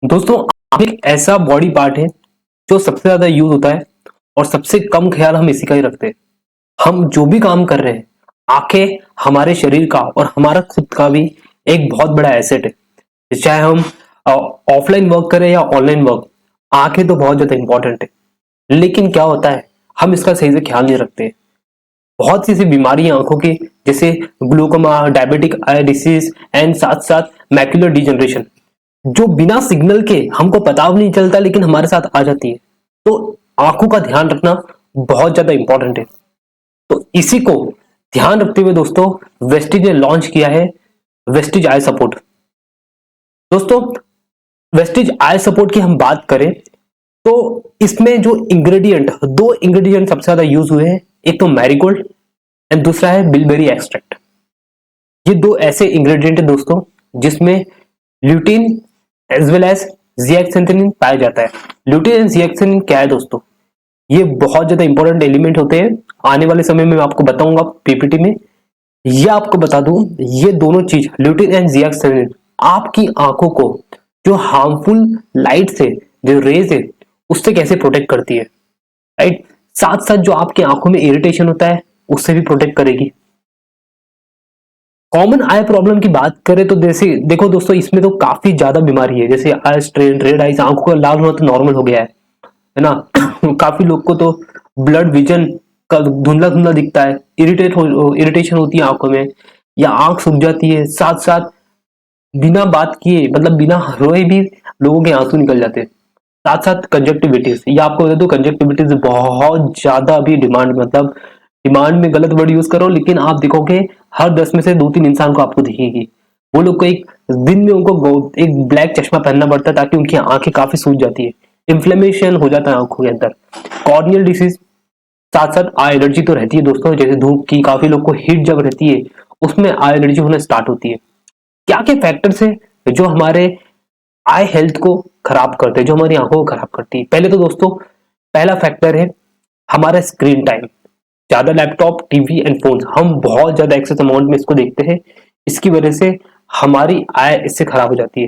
दोस्तों, आंख एक ऐसा बॉडी पार्ट है जो सबसे ज्यादा यूज होता है और सबसे कम ख्याल हम इसी का ही रखते हैं। हम जो भी काम कर रहे हैं, आंखें हमारे शरीर का और हमारा खुद का भी एक बहुत बड़ा एसेट है। चाहे हम ऑफलाइन वर्क करें या ऑनलाइन वर्क, आंखें तो बहुत ज्यादा इंपॉर्टेंट है। लेकिन क्या होता है, हम इसका सही से ख्याल नहीं रखते। बहुत सी ऐसी बीमारियां आंखों की, जैसे glaucoma, diabetic I disease and साथ साथ मैक्युलर डिजनरेशन, जो बिना सिग्नल के हमको पता भी नहीं चलता लेकिन हमारे साथ आ जाती है। तो आंखों का ध्यान रखना बहुत ज्यादा इंपॉर्टेंट है। तो इसी को ध्यान रखते हुए दोस्तों, वेस्टिज ने लॉन्च किया है वेस्टिज आई सपोर्ट। दोस्तों, वेस्टिज आई सपोर्ट की हम बात करें तो इसमें जो इंग्रेडिएंट, दो इंग्रेडिएंट सबसे ज्यादा यूज हुए हैं। एक तो मैरीगोल्ड एंड दूसरा है बिलबेरी एक्सट्रैक्ट। ये दो ऐसे इंग्रेडिएंट है दोस्तों जिसमें ल्यूटिन एज वेल एज जिएक्सिंथिन पाया जाता है। ल्यूटिन एंड जिएक्सिंथिन क्या है दोस्तों? ये बहुत ज्यादा इंपॉर्टेंट एलिमेंट होते हैं। आने वाले समय में मैं आपको बताऊंगा पीपीटी में। ये आपको बता दूं, ये दोनों चीज ल्यूटिन एंड जिएक्सिंथिन आपकी आंखों को जो हार्मफुल लाइट से, जो रेज है, उससे कैसे प्रोटेक्ट करती है, राइट। साथ साथ जो आपकी आंखों में इरिटेशन होता है उससे भी प्रोटेक्ट करेगी। कॉमन आई प्रॉब्लम की बात करें तो जैसे देखो दोस्तों, इसमें तो काफी ज्यादा बीमारी है, जैसे आई स्ट्रेन, रेड आइज, आंखों का लाल होना तो नॉर्मल हो गया है ना। काफी लोग को तो ब्लड विजन का धुंधला धुंधला दिखता है, इरिटेशन होती है आंखों में, या आंख सूख जाती है। साथ साथ बिना बात किए, मतलब बिना रोए भी लोगों के आंसू निकल जाते हैं। साथ साथ कंजक्टिविटीज, ये आपको बता दो, कंजक्टिविटीज बहुत ज्यादा अभी डिमांड, मतलब डिमांड में गलत वर्ड यूज करो, लेकिन आप देखोगे हर 10 में से 2-3 इंसान को आपको दिखेगी। वो लोग को एक दिन में उनको एक ब्लैक चश्मा पहनना पड़ता है ताकि उनकी आंखें काफी सूज जाती है। इन्फ्लेमेशन हो जाता है आंखों के अंदर। कॉर्नियल डिसीज, साथ साथ आई एलर्जी तो रहती है दोस्तों, जैसे धूप की, काफी लोग को हीट जब रहती है उसमें आई एलर्जी होना स्टार्ट होती है। क्या क्या फैक्टर्स है जो हमारे आई हेल्थ को खराब करते हैं, जो हमारी आंखों को खराब करती है? पहले तो दोस्तों, पहला फैक्टर है हमारा स्क्रीन टाइम। ज्यादा लैपटॉप, टीवी एंड फोन, हम बहुत ज्यादा एक्सेस अमाउंट में इसको देखते हैं। इसकी वजह से हमारी आई इससे खराब हो जाती है।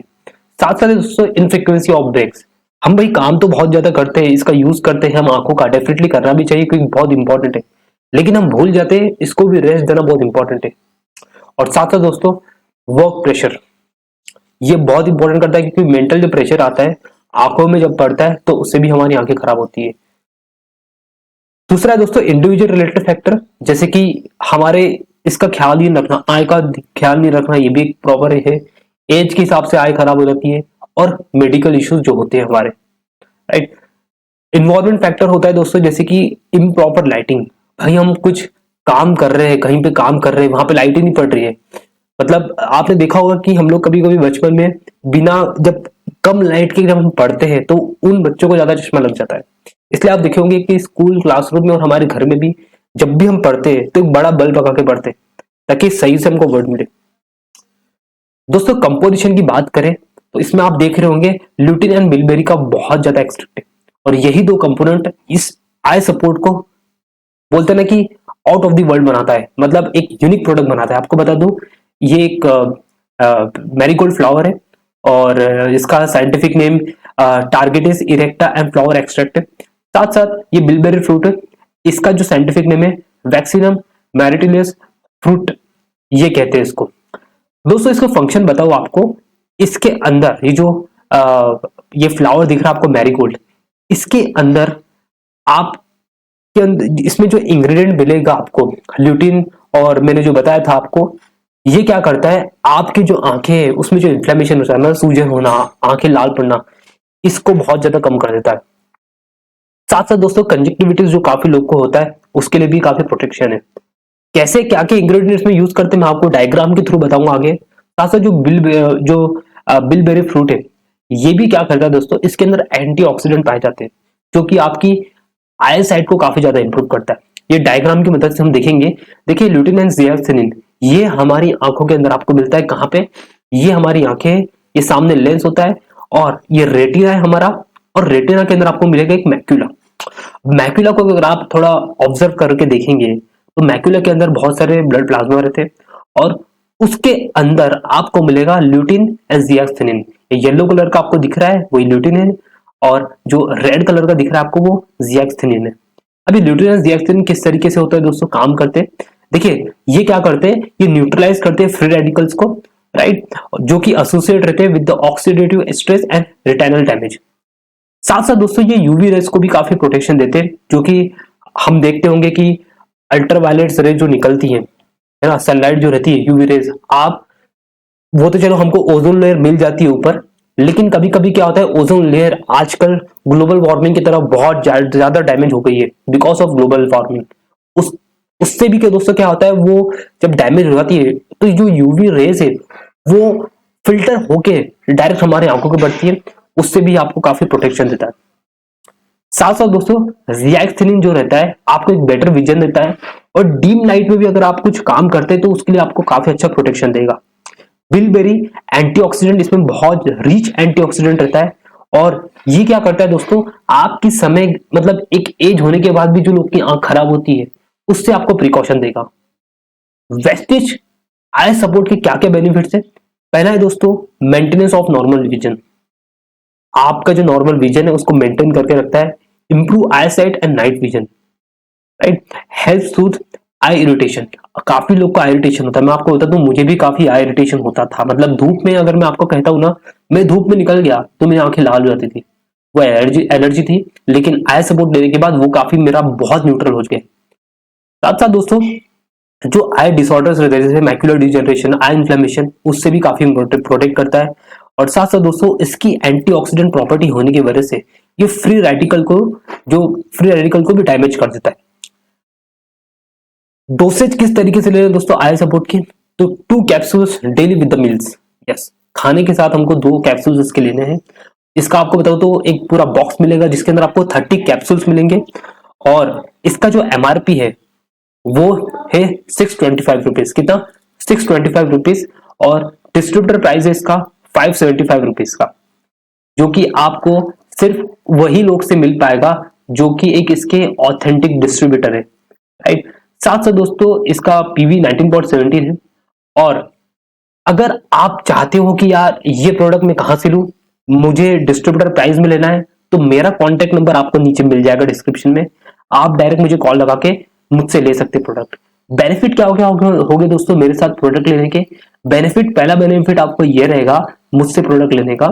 साथ साथ दोस्तों, इनफ्रीक्वेंसी ऑफ ब्रेक्स, हम भाई काम तो बहुत ज्यादा करते हैं, इसका यूज करते हैं हम आंखों का, डेफिनेटली करना भी चाहिए क्योंकि बहुत इंपॉर्टेंट है, लेकिन हम भूल जाते हैं इसको भी रेस्ट देना बहुत इंपॉर्टेंट है। और साथ साथ दोस्तों, वर्क प्रेशर, ये बहुत इंपॉर्टेंट करता है क्योंकि मेंटल जो प्रेशर आता है आंखों में जब पड़ता है तो उससे भी हमारी आंखें खराब होती है। दूसरा है दोस्तों इंडिविजुअल रिलेटेड फैक्टर, जैसे कि हमारे इसका ख्याल ही नहीं रखना, आय का ख्याल नहीं रखना, ये भी एक प्रॉपर है। एज के हिसाब से आय खराब हो जाती है। और मेडिकल इश्यूज जो होते हैं हमारे, राइट। इन्वायरमेंट फैक्टर होता है दोस्तों, जैसे कि इम्प्रॉपर लाइटिंग। भाई हम कुछ काम कर रहे हैं, कहीं पे काम कर रहे हैं, वहां पे लाइट ही नहीं पड़ रही है। मतलब आपने देखा होगा कि हम लोग कभी कभी बचपन में बिना, जब कम लाइट के जब हम पढ़ते हैं तो उन बच्चों को ज्यादा चश्मा लग जाता है। इसलिए आप देखे होंगे कि स्कूल क्लासरूम में और हमारे घर में भी जब भी हम पढ़ते हैं तो एक बड़ा बल्ब लगा के पढ़ते हैं ताकि सही से हमको वर्ड मिले। दोस्तों, कंपोजिशन की बात करें तो इसमें आप देख रहे होंगे ल्यूटिन एंड बिलबेरी का बहुत ज्यादा एक्सट्रैक्ट है, और यही दो कंपोनेंट इस आई सपोर्ट को बोलते हैं ना कि आउट ऑफ द वर्ल्ड बनाता है, मतलब एक यूनिक प्रोडक्ट बनाता है। आपको बता दूं, ये एक मैरीगोल्ड फ्लावर है और इसका scientific name Tagetes erecta and flower extract है। साथ साथ ये बिलबेरी फ्रूट है, इसका जो साइंटिफिक नेम है वैक्सीनम मैरिटिलियस फ्रूट, ये कहते हैं इसको। दोस्तों, इसका फंक्शन बताओ आपको। इसके अंदर ये जो ये फ्लावर दिख रहा है आपको मैरीगोल्ड, इसके अंदर आप के अंदर इसमें जो इंग्रेडिएंट मिलेगा आपको, ल्यूटिन, और मैंने जो बताया था आपको, ये क्या करता है, आपकी जो आंखें हैं उसमें जो इन्फ्लेमेशन होता है ना, सूजन होना, आंखें लाल पड़ना, इसको बहुत ज्यादा कम कर देता है। साथ साथ दोस्तों, कंजक्टिविटीज जो काफी लोग को होता है उसके लिए भी काफी प्रोटेक्शन है। कैसे क्या क्या इंग्रेडिएंट्स में यूज करते हैं मैं आपको डायग्राम के थ्रू बताऊंगा आगे। साथ साथ जो बिलबेरी फ्रूट है, ये भी क्या करता है दोस्तों, इसके अंदर एंटीऑक्सीडेंट पाए जाते हैं जो कि आपकी आई साइट को काफी ज्यादा इंप्रूव करता है। ये डायग्राम की मदद से हम देखेंगे। देखिए, ल्यूटिन एंड जियाक्सिनिन, ये हमारी आंखों के अंदर आपको मिलता है कहाँ पे, ये हमारी आंखें, ये सामने लेंस होता है और ये रेटिना है हमारा, और रेटिना के अंदर आपको मिलेगा एक मैक्यूला। मैक्यूला को अगर आप थोड़ा ऑब्जर्व करके देखेंगे तो मैक्यूला के अंदर बहुत सारे ब्लड प्लाज्मा रहते हैं और उसके अंदर आपको मिलेगा ल्यूटिन एंड जियाक्सिनिन। येलो कलर का आपको दिख रहा है वही ल्यूटिन है, और जो रेड कलर का दिख रहा है आपको वो जियाक्सिन है। अभी ल्यूटिन जियाक्सिन किस तरीके से होता है दोस्तों काम करते हैं, देखिए ये क्या करते हैं, ये न्यूट्रलाइज करते हैं फ्री रेडिकल्स को, राइट, जो कि एसोसिएट रहते हैं with the oxidative stress and retinal damage. साथ साथ दोस्तों ये यूवी रेस को भी काफी प्रोटेक्शन देते हैं, जो कि हम देखते होंगे कि अल्ट्रावायलेट रेज जो निकलती है ना, सनलाइट जो रहती है यूवी रेज, आप वो तो चलो हमको ओजोन लेयर मिल जाती है ऊपर, लेकिन कभी कभी क्या होता है ओजोन लेयर आजकल ग्लोबल वार्मिंग की तरफ बहुत ज्यादा डैमेज हो गई है बिकॉज ऑफ ग्लोबल वार्मिंग। उस उससे भी क्या दोस्तों क्या होता है, वो जब डैमेज हो जाती है तो जो यूवी रेज है वो फिल्टर होके डायरेक्ट हमारे आंखों को बढ़ती है, उससे भी आपको काफी प्रोटेक्शन देता है। साथ साथ दोस्तों रिएक्थिनिन जो रहता है आपको एक बेटर विजन देता है, और डीम लाइट में भी अगर आप कुछ काम करते हैं तो उसके लिए आपको काफी अच्छा प्रोटेक्शन देगा। बिलबेरी एंटीऑक्सीडेंट, इसमें बहुत रिच एंटीऑक्सीडेंट रहता है, और ये क्या करता है दोस्तों, आपकी समय मतलब एक एज होने के बाद भी जो लोग की आंख खराब होती है उससे आपको प्रिकॉशन देगा। वेस्टिज आई सपोर्ट के क्या क्या बेनिफिट्स है, पहला है दोस्तों मेंटेनेंस ऑफ नॉर्मल विजन, आपका जो नॉर्मल विजन है उसको मेंटेन करके रखता है। Improve I site and night vision, right, help soothe I irritation, काफी लोग को आई इरिटेशन होता है, मैं आपको बता दूं मुझे भी काफी आई इरिटेशन होता था, मतलब धूप में अगर मैं आपको कहता हूं ना, मैं धूप में निकल गया तो मेरी आंखें लाल हो जाती थी, वो एलर्जी एलर्जी थी, लेकिन आई सपोर्ट लेने के बाद वो काफी मेरा बहुत न्यूट्रल हो गया। साथ साथ दोस्तों जो आई डिसऑर्डर्स रहते हैं जैसे मैक्युलर डिजनरेशन, आई इन्फ्लेमेशन, उससे भी काफी प्रोटेक्ट करता है। और साथ साथ दोस्तों इसकी एंटीऑक्सीडेंट प्रॉपर्टी होने की वजह से ये फ्री रेडिकल को भी डैमेज कर देता है। डोसेज किस तरीके से ले रहे हैं दोस्तों आई सपोर्ट की, तो 2 capsules daily with the meals, yes, खाने के साथ हमको 2 कैप्सूल्स इसके लेने हैं। इसका आपको बताओ तो एक पूरा बॉक्स मिलेगा जिसके अंदर आपको 30 कैप्सूल्स मिलेंगे, और इसका जो एमआरपी है वो है 625 रुपीज, कितना 625 रुपीज, और डिस्ट्रीब्यूटर प्राइस है इसका 575 रुपीज का, जो कि आपको सिर्फ वही लोग से मिल पाएगा जो कि एक इसके ऑथेंटिक डिस्ट्रीब्यूटर है, राइट। साथ साथ दोस्तों इसका पीवी 19.17 है, और अगर आप चाहते हो कि यार ये प्रोडक्ट मैं कहां से लूं, मुझे डिस्ट्रीब्यूटर प्राइस में लेना है, तो मेरा कॉन्टेक्ट नंबर आपको नीचे मिल जाएगा डिस्क्रिप्शन में, आप डायरेक्ट मुझे कॉल लगा के मुझसे ले सकते प्रोडक्ट। बेनिफिट क्या होगा दोस्तों मेरे साथ प्रोडक्ट लेने के, बेनिफिट, पहला बेनिफिट आपको ये रहेगा मुझसे प्रोडक्ट लेने का,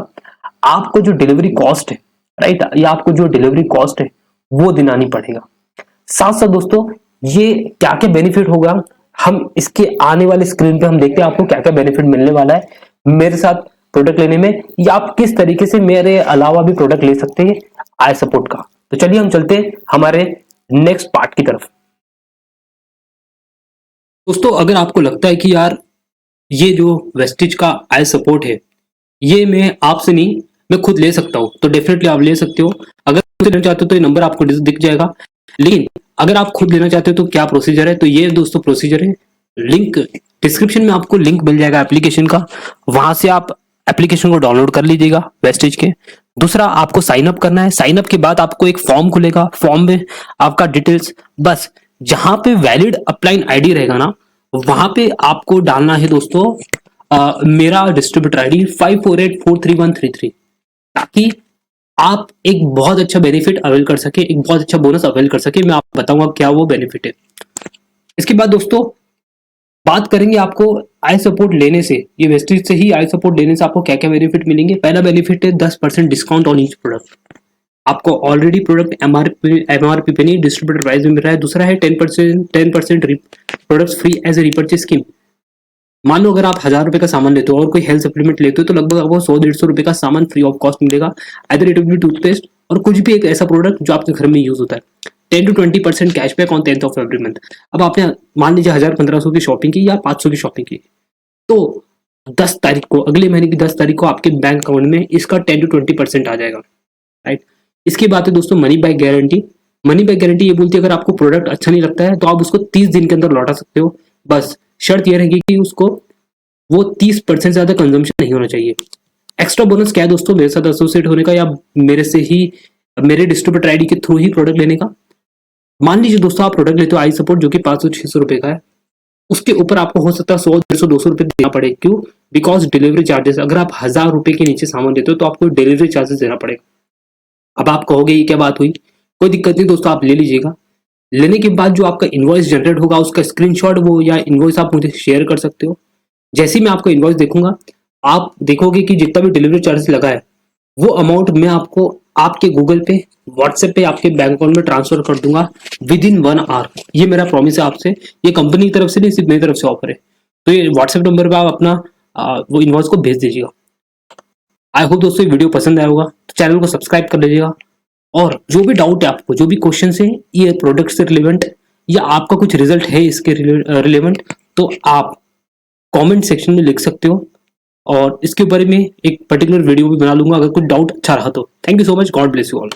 आपको जो डिलीवरी कॉस्ट है, राइट, या आपको जो डिलीवरी कॉस्ट है वो दिलानी पड़ेगा। साथ साथ दोस्तों ये क्या क्या बेनिफिट होगा, हम इसके आने वाले स्क्रीन पे हम देखते हैं आपको क्या क्या बेनिफिट मिलने वाला है मेरे साथ प्रोडक्ट लेने में, या आप किस तरीके से मेरे अलावा भी प्रोडक्ट ले सकते हैं आई सपोर्ट का। तो चलिए हम चलते हैं हमारे नेक्स्ट पार्ट की तरफ। दोस्तों अगर आपको लगता है कि यार ये जो वेस्टिज का आई सपोर्ट है ये मैं आपसे नहीं, मैं खुद ले सकता हूँ, तो डेफिनेटली आप ले सकते हो। अगर लेना चाहते हो तो ये नंबर आपको दिख जाएगा, लेकिन अगर आप खुद लेना चाहते हो तो क्या प्रोसीजर है, तो ये दोस्तों प्रोसीजर है, लिंक डिस्क्रिप्शन में आपको लिंक मिल जाएगा एप्लीकेशन का, वहां से आप एप्लीकेशन को डाउनलोड कर लीजिएगा वेस्टिज के। दूसरा आपको साइन अप करना है, साइन अप के बाद आपको एक फॉर्म खुलेगा, फॉर्म में आपका डिटेल्स, बस जहां पे वैलिड अपलाइन आईडी रहेगा ना वहां पे आपको डालना है दोस्तों मेरा डिस्ट्रीब्यूटर आईडी 54843133, ताकि आप एक बहुत अच्छा बेनिफिट अवेल कर सके, एक बहुत अच्छा बोनस अवेल कर सके। मैं आपको बताऊंगा क्या वो बेनिफिट है। इसके बाद दोस्तों बात करेंगे आपको आई सपोर्ट लेने से, ये वेस्टिज से ही आई सपोर्ट लेने से आपको क्या क्या बेनिफिट मिलेंगे। पहला बेनिफिट है 10% डिस्काउंट ऑन ईच प्रोडक्ट, आपको ऑलरेडी प्रोडक्ट एमआरपी पे नहीं डिस्ट्रीब्यूटर प्राइस में मिल रहा है। दूसरा है 10% products free as a repurchase scheme, मान लो अगर आप 1000 रुपए का सामान लेते हो और कोई हेल्थ सप्लीमेंट लेते हो तो लगभग आपको 100-150 रुपए का सामान फ्री ऑफ कॉस्ट मिलेगा, either it will be toothpaste और कुछ भी एक ऐसा प्रोडक्ट जो आपके घर में यूज होता है। 10 to 20% cashback on 10th of every month. अब आपने मान लीजिए 1000-1500 की शॉपिंग की या 500 की शॉपिंग की, तो 10 तारीख को, अगले महीने की 10 तारीख को आपके बैंक अकाउंट में इसका 10 to 20% आ जाएगा, राइट। इसकी बात है दोस्तों money back guarantee. Money back guarantee ये बोलती है अगर आपको प्रोडक्ट अच्छा नहीं लगता है तो आप उसको 30 दिन के अंदर लौटा सकते हो, बस शर्त यह रहेगी कि उसको वो 30% से ज्यादा कंजम्पशन नहीं होना चाहिए। एक्स्ट्रा बोनस क्या है दोस्तों मेरे साथ एसोसिएट होने का या मेरे से ही मेरे डिस्ट्रीब्यूटर आईडी के थ्रू ही प्रोडक्ट लेने का। मान लीजिए दोस्तों आप प्रोडक्ट लेते हो आई सपोर्ट जो कि 500-600 रुपए का है, उसके ऊपर आपको हो सकता है 100, 150, 200 रुपए देना पड़े। क्यों? बिकॉज डिलीवरी चार्जेस, अगर आप 1000 रुपए के नीचे सामान देते हो तो आपको डिलीवरी चार्जेस देना पड़ेगा। अब आप कहोगे ये क्या बात हुई? कोई दिक्कत नहीं दोस्तों, आप ले लीजिएगा। लेने के बाद जो आपका इनवॉइस जनरेट होगा उसका स्क्रीनशॉट वो या इनवॉइस आप मुझे शेयर कर सकते हो। जैसे ही मैं आपको इनवॉइस देखूंगा, आप देखोगे कि जितना भी डिलीवरी चार्जेस लगा है वो अमाउंट मैं आपको आपके गूगल पे, व्हाट्सएप पे आपके बैंक अकाउंट में ट्रांसफर कर दूंगा विद इन 1 आवर। ये मेरा प्रॉमिस है आपसे, ये कंपनी की तरफ से नहीं, सिर्फ मेरी तरफ से ऑफर है। तो ये व्हाट्सएप नंबर पे आप अपना वो इनवॉइस को भेज दीजिएगा। आई होप दोस्तों ये वीडियो पसंद आया होगा, तो चैनल को सब्सक्राइब कर लीजिएगा। और जो भी डाउट है आपको, जो भी क्वेश्चन है ये प्रोडक्ट से रिलेवेंट या आपका कुछ रिजल्ट है इसके रिलेवेंट, तो आप कमेंट सेक्शन में लिख सकते हो और इसके बारे में एक पर्टिकुलर वीडियो भी बना लूंगा अगर कुछ डाउट अच्छा रहा तो। Thank you so much, God bless you all.